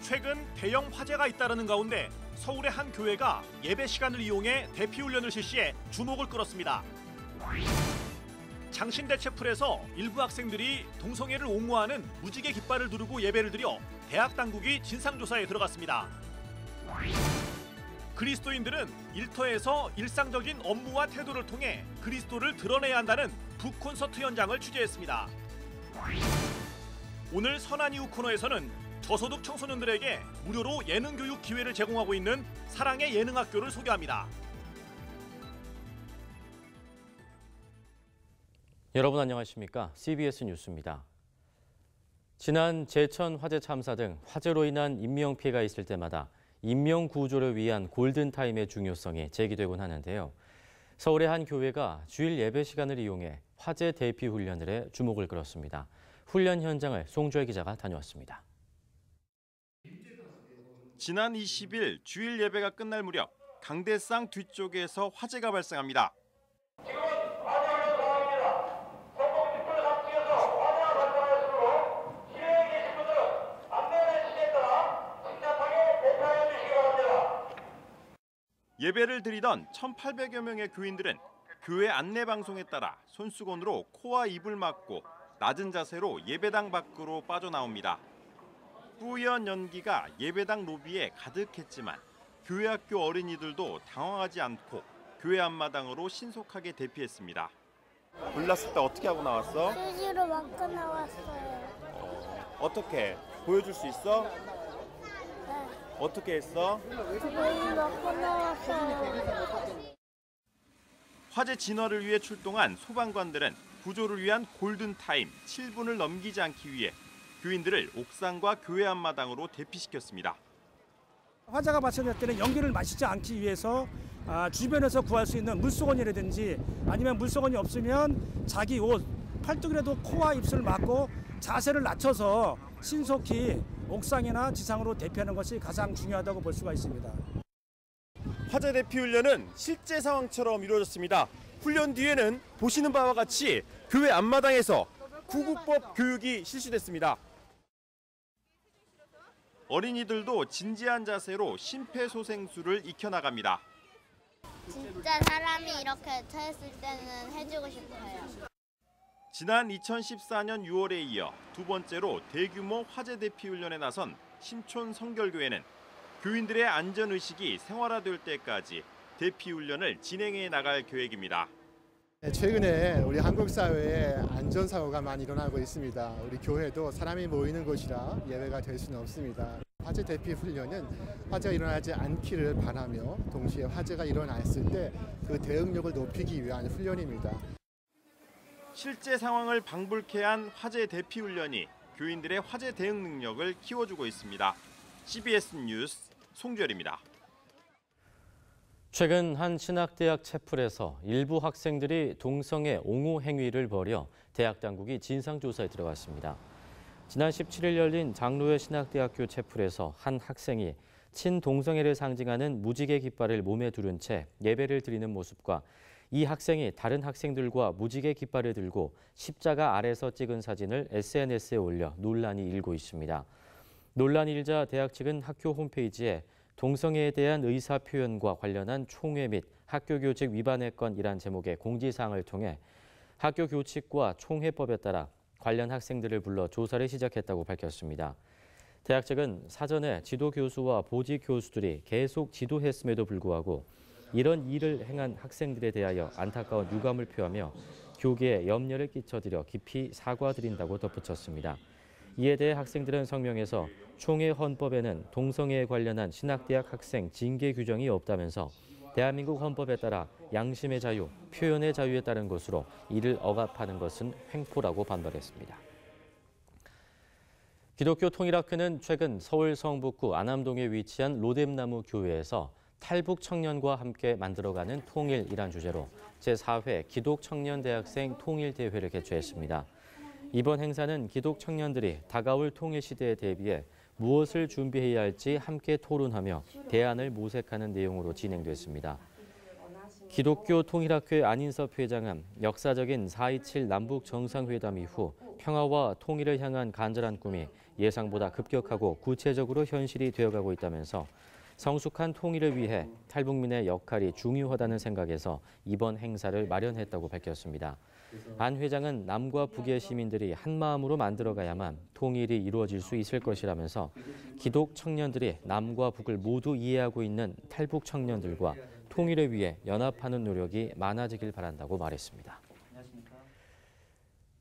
최근 대형 화재가 잇따르는 가운데 서울의 한 교회가 예배 시간을 이용해 대피훈련을 실시해 주목을 끌었습니다. 장신대체풀에서 일부 학생들이 동성애를 옹호하는 무지개 깃발을 두르고 예배를 드려 대학 당국이 진상조사에 들어갔습니다. 그리스도인들은 일터에서 일상적인 업무와 태도를 통해 그리스도를 드러내야 한다는 북콘서트 현장을 취재했습니다. 오늘 선한 이후 코너에서는 저소득 청소년들에게 무료로 예능 교육 기회를 제공하고 있는 사랑의 예능학교를 소개합니다. 여러분 안녕하십니까? CBS 뉴스입니다. 지난 제천 화재 참사 등 화재로 인한 인명피해가 있을 때마다 인명구조를 위한 골든타임의 중요성이 제기되곤 하는데요. 서울의 한 교회가 주일 예배 시간을 이용해 화재 대피 훈련을 해 주목을 끌었습니다. 훈련 현장을 송주혜 기자가 다녀왔습니다. 지난 20일 주일 예배가 끝날 무렵 강대상 뒤쪽에서 화재가 발생합니다. 예배를 드리던 1,800여 명의 교인들은 교회 안내 방송에 따라 손수건으로 코와 입을 막고 낮은 자세로 예배당 밖으로 빠져나옵니다. 뿌연 연기가 예배당 로비에 가득했지만 교회 학교 어린이들도 당황하지 않고 교회 앞마당으로 신속하게 대피했습니다. 불났을 때 어떻게 하고 나왔어? 수지로 맞고 나왔어요. 어떻게? 보여줄 수 있어? 네. 어떻게 했어? 수지로 맞고 나왔어요. 화재 진화를 위해 출동한 소방관들은 구조를 위한 골든타임 7분을 넘기지 않기 위해 교인들을 옥상과 교회 앞마당으로 대피시켰습니다. 화재가 발생할 때는 연기를 마시지 않기 위해서 주변에서 구할 수 있는 물수건이라든지 아니면 물수건이 없으면 자기 옷, 팔뚝이라도 코와 입술을 막고 자세를 낮춰서 신속히 옥상이나 지상으로 대피하는 것이 가장 중요하다고 볼 수가 있습니다. 화재 대피 훈련은 실제 상황처럼 이루어졌습니다. 훈련 뒤에는 보시는 바와 같이 교회 앞마당에서 구구법 교육이 실시됐습니다. 어린이들도 진지한 자세로 심폐소생술을 익혀나갑니다. 진짜 사람이 이렇게 처했을 때는 해주고 싶어요. 지난 2014년 6월에 이어 두 번째로 대규모 화재 대피 훈련에 나선 신촌 성결교회는 교인들의 안전의식이 생활화될 때까지 대피 훈련을 진행해 나갈 계획입니다. 최근에 우리 한국 사회에 안전사고가 많이 일어나고 있습니다. 우리 교회도 사람이 모이는 곳이라 예외가 될 수는 없습니다. 화재 대피 훈련은 화재가 일어나지 않기를 바라며 동시에 화재가 일어났을 때 그 대응력을 높이기 위한 훈련입니다. 실제 상황을 방불케 한 화재 대피 훈련이 교인들의 화재 대응 능력을 키워주고 있습니다. CBS 뉴스 송주열입니다. 최근 한 신학대학 채플에서 일부 학생들이 동성애 옹호 행위를 벌여 대학 당국이 진상조사에 들어갔습니다. 지난 17일 열린 장로회 신학대학교 채플에서 한 학생이 친동성애를 상징하는 무지개 깃발을 몸에 두른 채 예배를 드리는 모습과 이 학생이 다른 학생들과 무지개 깃발을 들고 십자가 아래서 찍은 사진을 SNS에 올려 논란이 일고 있습니다. 논란이 일자 대학 측은 학교 홈페이지에 동성애에 대한 의사 표현과 관련한 총회 및 학교 교칙 위반의 건이란 제목의 공지사항을 통해 학교 교칙과 총회법에 따라 관련 학생들을 불러 조사를 시작했다고 밝혔습니다. 대학 측은 사전에 지도 교수와 보직 교수들이 계속 지도했음에도 불구하고 이런 일을 행한 학생들에 대하여 안타까운 유감을 표하며 교계에 염려를 끼쳐드려 깊이 사과드린다고 덧붙였습니다. 이에 대해 학생들은 성명에서 총회 헌법에는 동성애에 관련한 신학대학 학생 징계 규정이 없다면서 대한민국 헌법에 따라 양심의 자유, 표현의 자유에 따른 것으로 이를 억압하는 것은 횡포라고 반발했습니다. 기독교 통일학회는 최근 서울 성북구 안암동에 위치한 로뎀나무 교회에서 탈북 청년과 함께 만들어가는 통일이란 주제로 제4회 기독청년대학생 통일대회를 개최했습니다. 이번 행사는 기독 청년들이 다가올 통일 시대에 대비해 무엇을 준비해야 할지 함께 토론하며 대안을 모색하는 내용으로 진행됐습니다. 기독교 통일학회 안인섭 회장은 역사적인 4.27 남북 정상회담 이후 평화와 통일을 향한 간절한 꿈이 예상보다 급격하고 구체적으로 현실이 되어가고 있다면서 성숙한 통일을 위해 탈북민의 역할이 중요하다는 생각에서 이번 행사를 마련했다고 밝혔습니다. 안 회장은 남과 북의 시민들이 한마음으로 만들어가야만 통일이 이루어질 수 있을 것이라면서 기독 청년들이 남과 북을 모두 이해하고 있는 탈북 청년들과 통일을 위해 연합하는 노력이 많아지길 바란다고 말했습니다.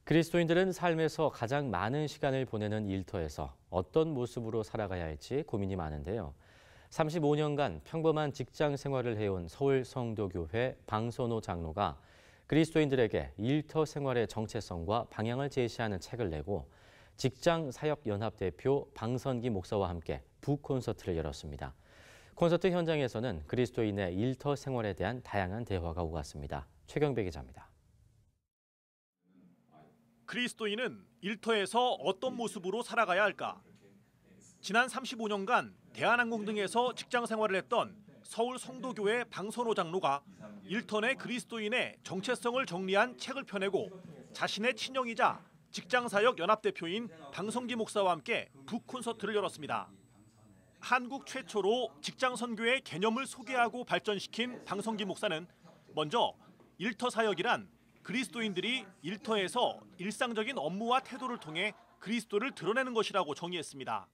그리스도인들은 삶에서 가장 많은 시간을 보내는 일터에서 어떤 모습으로 살아가야 할지 고민이 많은데요. 35년간 평범한 직장 생활을 해온 서울 성도교회 방선호 장로가 그리스도인들에게 일터 생활의 정체성과 방향을 제시하는 책을 내고 직장사역연합 대표 방선기 목사와 함께 북콘서트를 열었습니다. 콘서트 현장에서는 그리스도인의 일터 생활에 대한 다양한 대화가 오갔습니다. 최경배 기자입니다. 그리스도인은 일터에서 어떤 모습으로 살아가야 할까? 지난 35년간 대한항공 등에서 직장 생활을 했던 서울 성도교회 방선호 장로가 일터 내 그리스도인의 정체성을 정리한 책을 펴내고 자신의 친형이자 직장사역 연합대표인 방성기 목사와 함께 북콘서트를 열었습니다. 한국 최초로 직장 선교의 개념을 소개하고 발전시킨 방성기 목사는 먼저 일터 사역이란 그리스도인들이 일터에서 일상적인 업무와 태도를 통해 그리스도를 드러내는 것이라고 정의했습니다.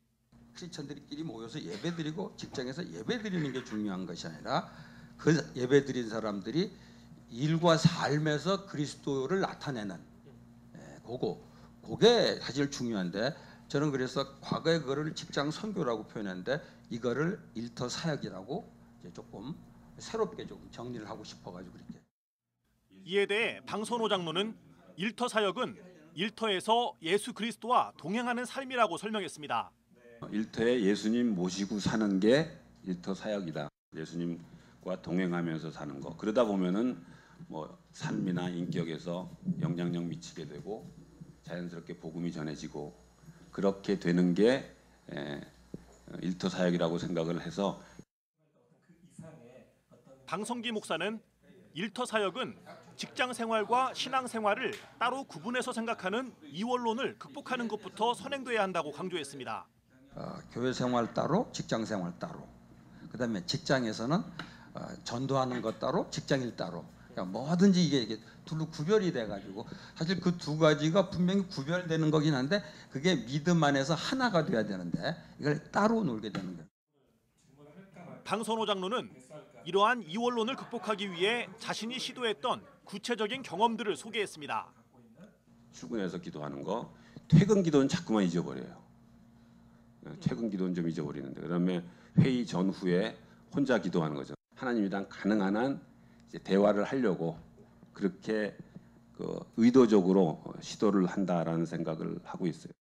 크리스천들끼리 모여서 예배드리고 직장에서 예배드리는 게 중요한 것이 아니라 그 예배드린 사람들이 일과 삶에서 그리스도를 나타내는 그게 사실 중요한데 저는 그래서 과거에 그거를 직장 선교라고 표현했는데 이거를 일터 사역이라고 이제 조금 새롭게 좀 정리를 하고 싶어가지고 그렇게. 이에 대해 방선호 장로는 일터 사역은 일터에서 예수 그리스도와 동행하는 삶이라고 설명했습니다. 일터에 예수님 모시고 사는 게 일터 사역이다. 예수님과 동행하면서 사는 거. 그러다 보면은 뭐 삶이나 인격에서 영향력 미치게 되고 자연스럽게 복음이 전해지고 그렇게 되는 게 일터 사역이라고 생각을 해서 방성기 목사는 일터 사역은 직장 생활과 신앙 생활을 따로 구분해서 생각하는 이원론을 극복하는 것부터 선행돼야 한다고 강조했습니다. 교회 생활 따로, 직장 생활 따로. 그다음에 직장에서는 전도하는 것 따로, 직장일 따로. 그러니까 뭐든지 이게 둘로 구별이 돼가지고 사실 그 두 가지가 분명히 구별되는 거긴 한데 그게 믿음 안에서 하나가 돼야 되는데 이걸 따로 놀게 되는 거예요. 방선호 장로는 이러한 이원론을 극복하기 위해 자신이 시도했던 구체적인 경험들을 소개했습니다. 출근해서 기도하는 거, 퇴근 기도는 자꾸만 잊어버려요. 퇴근 기도는 좀 잊어버리는데 그다음에 회의 전후에 혼자 기도하는 거죠. 하나님이랑 가능한 한 이제 대화를 하려고 그렇게 의도적으로 시도를 한다라는 생각을 하고 있어요.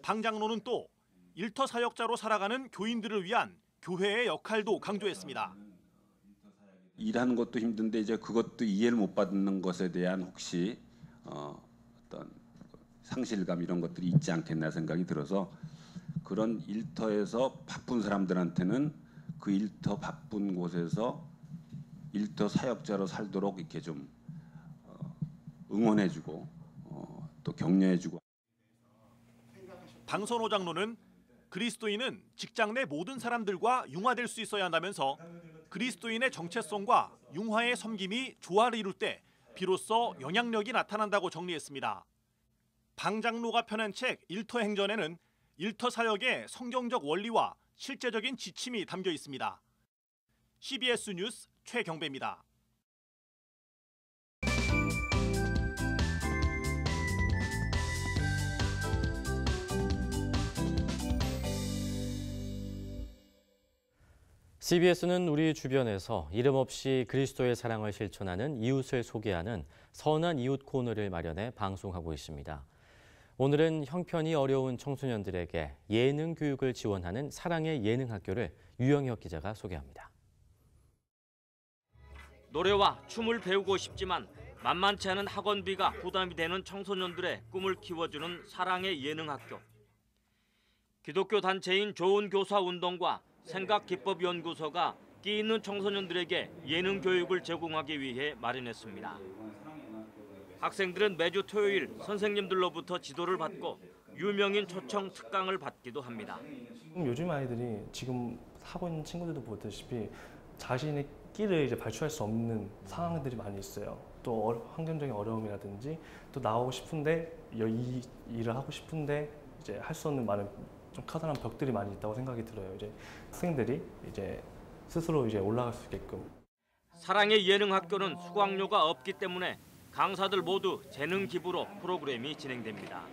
방 장로는 또 일터 사역자로 살아가는 교인들을 위한 교회의 역할도 강조했습니다. 일하는 것도 힘든데 이제 그것도 이해를 못 받는 것에 대한 혹시 어떤 상실감 이런 것들이 있지 않겠나 생각이 들어서 그런 일터에서 바쁜 사람들한테는 그 일터 바쁜 곳에서 일터 사역자로 살도록 이렇게 좀 응원해주고 또 격려해주고. 방선호 장로는 그리스도인은 직장 내 모든 사람들과 융화될 수 있어야 한다면서 그리스도인의 정체성과 융화의 섬김이 조화를 이룰 때 비로소 영향력이 나타난다고 정리했습니다. 방 장로가 펴낸 책 일터 행전에는 일터 사역의 성경적 원리와 실제적인 지침이 담겨 있습니다. CBS 뉴스 최경배입니다. CBS는 우리 주변에서 이름 없이 그리스도의 사랑을 실천하는 이웃을 소개하는 선한 이웃 코너를 마련해 방송하고 있습니다. 오늘은 형편이 어려운 청소년들에게 예능 교육을 지원하는 사랑의 예능학교를 유영혁 기자가 소개합니다. 노래와 춤을 배우고 싶지만 만만치 않은 학원비가 부담이 되는 청소년들의 꿈을 키워주는 사랑의 예능학교. 기독교 단체인 좋은 교사 운동과 생각기법연구소가 끼 있는 청소년들에게 예능 교육을 제공하기 위해 마련했습니다. 학생들은 매주 토요일 선생님들로부터 지도를 받고 유명인 초청 특강을 받기도 합니다. 요즘 아이들이 지금 하고 있는 친구들도 보다시피 자신의 끼를 이제 발출할 수 없는 상황들이 많이 있어요. 또 환경적인 어려움이라든지 또 나오고 싶은데 이 일을 하고 싶은데 이제 할 수 없는 많은 좀 커다란 벽들이 많이 있다고 생각이 들어요. 이제 학생들이 이제 스스로 이제 올라갈 수 있게끔. 사랑의 예능학교는 수강료가 없기 때문에 강사들 모두 재능 기부로 프로그램이 진행됩니다.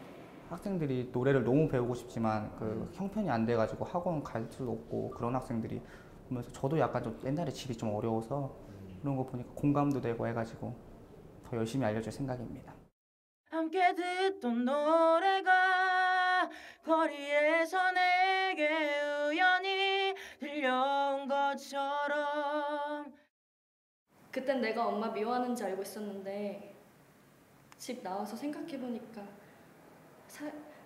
학생들이 노래를 너무 배우고 싶지만 그 형편이 안 돼가지고 학원 갈 수도 없고 그런 학생들이 보면서 저도 약간 좀 옛날에 집이 좀 어려워서 그런 거 보니까 공감도 되고 해가지고 더 열심히 알려줄 생각입니다. 함께 듣던 노래가 거리에서 내게 우연히 들려온 것처럼. 그땐 내가 엄마 미워하는지 알고 있었는데 집 나와서 생각해보니까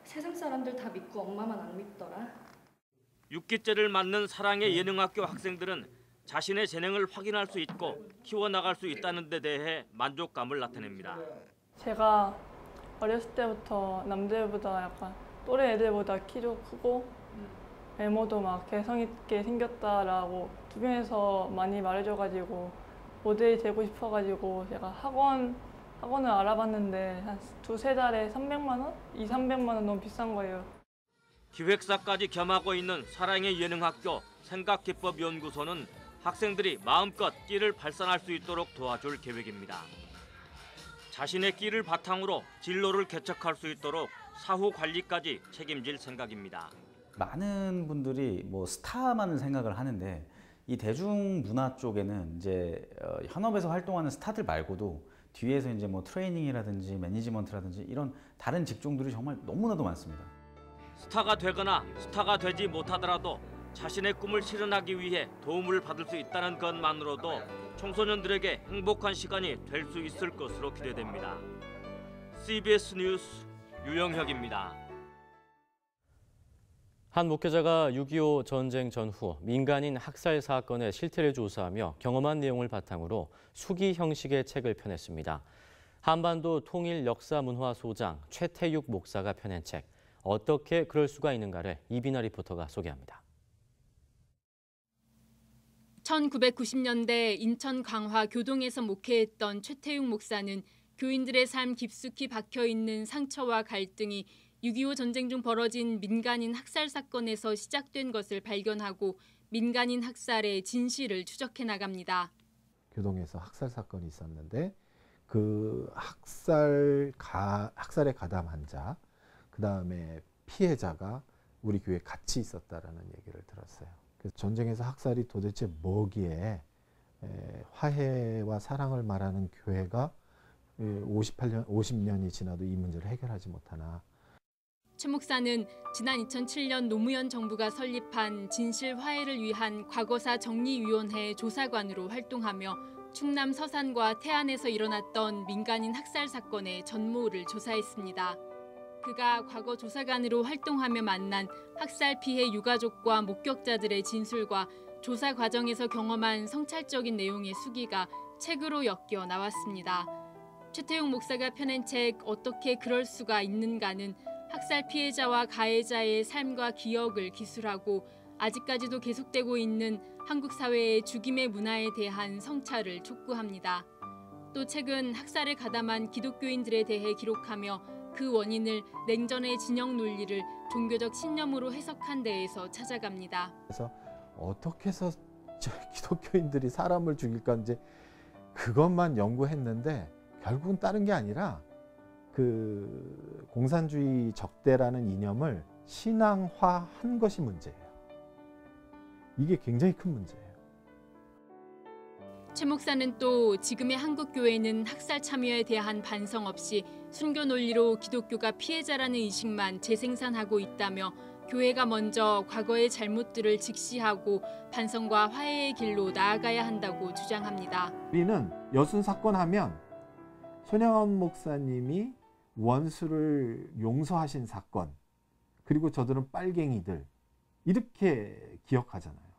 세상 사람들 다 믿고 엄마만 안 믿더라. 6기째를 맞는 사랑의 예능학교 학생들은 자신의 재능을 확인할 수 있고 키워나갈 수 있다는 데 대해 만족감을 나타냅니다. 제가 어렸을 때부터 남들보다 약간 또래 애들보다 키도 크고 외모도 막 개성 있게 생겼다라고 주변에서 많이 말해줘가지고 모델이 되고 싶어가지고 제가 학원을 알아봤는데 한 두세 달에 300만 원? 200~300만 원 너무 비싼 거예요. 기획사까지 겸하고 있는 사랑의 예능학교 생각기법연구소는 학생들이 마음껏 끼를 발산할 수 있도록 도와줄 계획입니다. 자신의 끼를 바탕으로 진로를 개척할 수 있도록 사후 관리까지 책임질 생각입니다. 많은 분들이 뭐 스타만을 생각을 하는데 이 대중문화 쪽에는 이제 현업에서 활동하는 스타들 말고도 뒤에서 이제 뭐 트레이닝이라든지 매니지먼트라든지 이런 다른 직종들이 정말 너무나도 많습니다. 스타가 되거나 스타가 되지 못하더라도 자신의 꿈을 실현하기 위해 도움을 받을 수 있다는 것만으로도 청소년들에게 행복한 시간이 될 수 있을 것으로 기대됩니다. CBS 뉴스 유영혁입니다. 한 목회자가 6.25 전쟁 전후 민간인 학살 사건의 실태를 조사하며 경험한 내용을 바탕으로 수기 형식의 책을 펴냈습니다. 한반도 통일 역사 문화 소장 최태육 목사가 펴낸 책 어떻게 그럴 수가 있는가를 이비나 리포터가 소개합니다. 1990년대 인천 광화 교동에서 목회했던 최태육 목사는 교인들의 삶 깊숙이 박혀있는 상처와 갈등이 6.25 전쟁 중 벌어진 민간인 학살 사건에서 시작된 것을 발견하고 민간인 학살의 진실을 추적해 나갑니다. 교동에서 학살 사건이 있었는데 그 학살에 가담한 자, 그다음에 피해자가 우리 교회에 같이 있었다라는 얘기를 들었어요. 그래서 전쟁에서 학살이 도대체 뭐기에 화해와 사랑을 말하는 교회가 50년이 지나도 이 문제를 해결하지 못하나. 최 목사는 지난 2007년 노무현 정부가 설립한 진실 화해를 위한 과거사 정리위원회 조사관으로 활동하며 충남 서산과 태안에서 일어났던 민간인 학살 사건의 전모를 조사했습니다. 그가 과거 조사관으로 활동하며 만난 학살 피해 유가족과 목격자들의 진술과 조사 과정에서 경험한 성찰적인 내용의 수기가 책으로 엮여 나왔습니다. 최태육 목사가 펴낸 책 어떻게 그럴 수가 있는가는 학살 피해자와 가해자의 삶과 기억을 기술하고 아직까지도 계속되고 있는 한국 사회의 죽임의 문화에 대한 성찰을 촉구합니다. 또 책은 학살에 가담한 기독교인들에 대해 기록하며 그 원인을 냉전의 진영 논리를 종교적 신념으로 해석한 데에서 찾아갑니다. 그래서 어떻게 해서 기독교인들이 사람을 죽일까 이제 그것만 연구했는데 결국은 다른 게 아니라 그 공산주의 적대라는 이념을 신앙화한 것이 문제예요. 이게 굉장히 큰 문제예요. 최 목사는 또 지금의 한국 교회는 학살 참여에 대한 반성 없이 순교 논리로 기독교가 피해자라는 의식만 재생산하고 있다며 교회가 먼저 과거의 잘못들을 직시하고 반성과 화해의 길로 나아가야 한다고 주장합니다. 우리는 여순 사건 하면 손양원 목사님이 원수를 용서하신 사건, 그리고 저들은 빨갱이들 이렇게 기억하잖아요.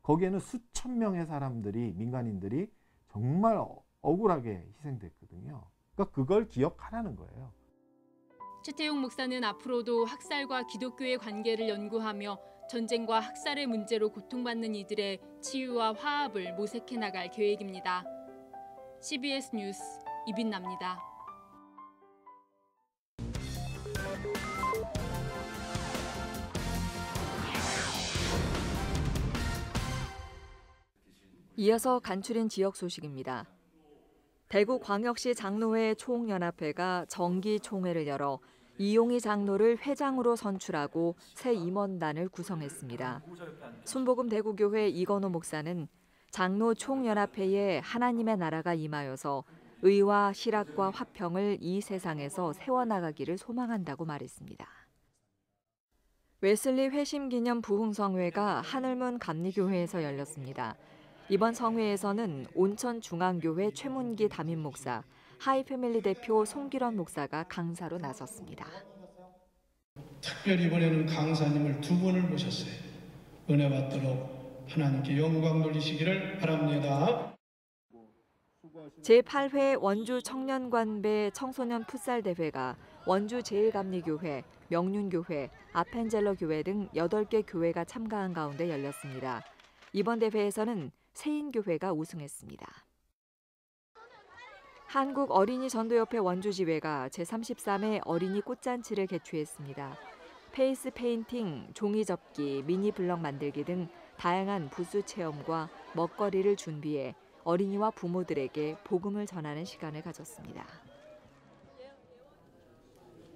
거기에는 수천 명의 사람들이 민간인들이 정말 억울하게 희생됐거든요. 그러니까 그걸 기억하라는 거예요. 최태용 목사는 앞으로도 학살과 기독교의 관계를 연구하며 전쟁과 학살의 문제로 고통받는 이들의 치유와 화합을 모색해 나갈 계획입니다. CBS 뉴스 이빈나입니다. 이어서 간추린 지역 소식입니다. 대구광역시 장로회 총연합회가 정기총회를 열어 이용희 장로를 회장으로 선출하고 새 임원단을 구성했습니다. 순복음 대구교회 이건호 목사는 장로 총연합회에 하나님의 나라가 임하여서 의와 실학과 화평을 이 세상에서 세워나가기를 소망한다고 말했습니다. 웨슬리 회심기념 부흥성회가 하늘문 감리교회에서 열렸습니다. 이번 성회에서는 온천중앙교회 최문기 담임 목사, 하이패밀리 대표 송기런 목사가 강사로 나섰습니다. 특별히 이번에는 강사님을 두 분을 모셨어요. 은혜 받도록 하나님께 영광 돌리시기를 바랍니다. 제8회 원주 청년관배 청소년 풋살 대회가 원주 제일감리교회, 명륜교회, 아펜젤러 교회 등 8개 교회가 참가한 가운데 열렸습니다. 이번 대회에서는 세인교회가 우승했습니다. 한국어린이전도협회 원주지회가 제33회 어린이 꽃잔치를 개최했습니다. 페이스 페인팅, 종이접기, 미니블럭 만들기 등 다양한 부수 체험과 먹거리를 준비해 어린이와 부모들에게 복음을 전하는 시간을 가졌습니다.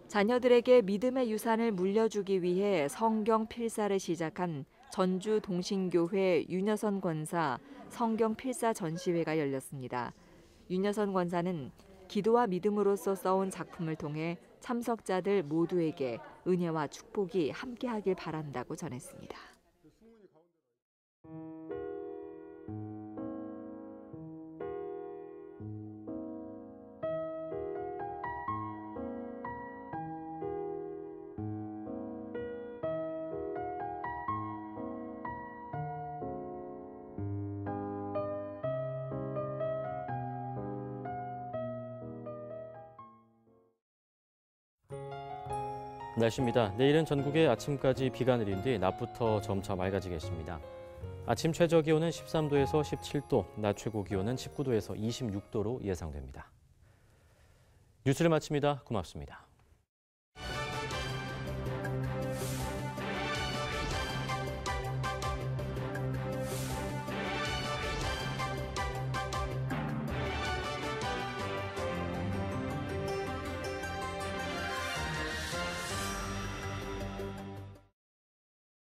자녀들에게 믿음의 유산을 물려주기 위해 성경 필사를 시작한 전주 동신교회 윤여선 권사 성경 필사 전시회가 열렸습니다. 윤여선 권사는 기도와 믿음으로써 써온 작품을 통해 참석자들 모두에게 은혜와 축복이 함께하길 바란다고 전했습니다. 날씨입니다. 내일은 전국에 아침까지 비가 내린 뒤 낮부터 점차 맑아지겠습니다. 아침 최저 기온은 13도에서 17도, 낮 최고 기온은 19도에서 26도로 예상됩니다. 뉴스를 마칩니다. 고맙습니다.